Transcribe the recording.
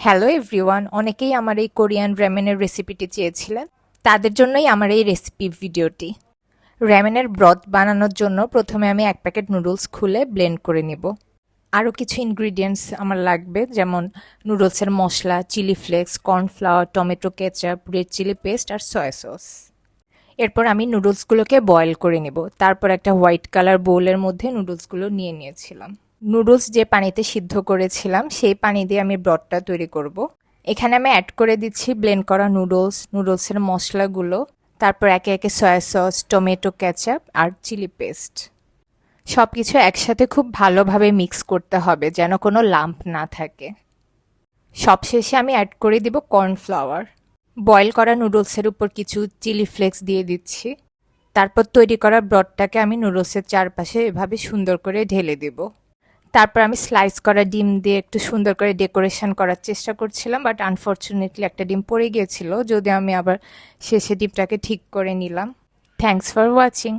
Hello everyone, অনেকেই আমার এই কোরিয়ান র্যামেনের রেসিপিটি চেয়েছিলেন। তাদের জন্যই আমার এই রেসিপি ভিডিওটি। র্যামেনের ব্রথ বানানোর জন্য প্রথমে আমি এক প্যাকেট নুডলস খুলে ব্লেন্ড করে নিব। আরও কিছু ইনগ্রিডিয়েন্টস আমার লাগবে, যেমন নুডলসের মশলা, chilli flakes, cornflour, tomato ketchup, red chilli paste আর সয়া সস। এরপর আমি নুডলসগুলোকে বয়েল করে নিব। তারপর একটা হোয়াইট কালার বোলের মধ্যে নুডলসগুলো নিয়ে নিয়েছিলাম। নুডলস যে পানিতে সিদ্ধ করেছিলাম সেই পানি দিয়ে আমি ব্রথটা তৈরি করব। এখানে আমি অ্যাড করে দিচ্ছি ব্লেন্ড করা নুডলসের মশলাগুলো, তারপর একে একে সয়া সস, টমেটো কেচাপ আর চিলি পেস্ট। সব কিছু একসাথে খুব ভালোভাবে মিক্স করতে হবে যেন কোনো লাম্প না থাকে। সবশেষে আমি অ্যাড করে দিব কর্নফ্লাওয়ার। বয়েল করা নুডলসের উপর কিছু চিলি ফ্লেক্স দিয়ে দিচ্ছি। তারপর তৈরি করা ব্রথটাকে আমি নুডলসের চারপাশে এভাবে সুন্দর করে ঢেলে দেব। তারপর আমি স্লাইস করা ডিম দিয়ে একটু সুন্দর করে ডেকোরেশন করার চেষ্টা করছিলাম, বাট আনফর্চুনেটলি একটা ডিম পড়ে গিয়েছিল, যদিও আমি আবার শেষে ডিমটাকে ঠিক করে নিলাম। Thanks for watching.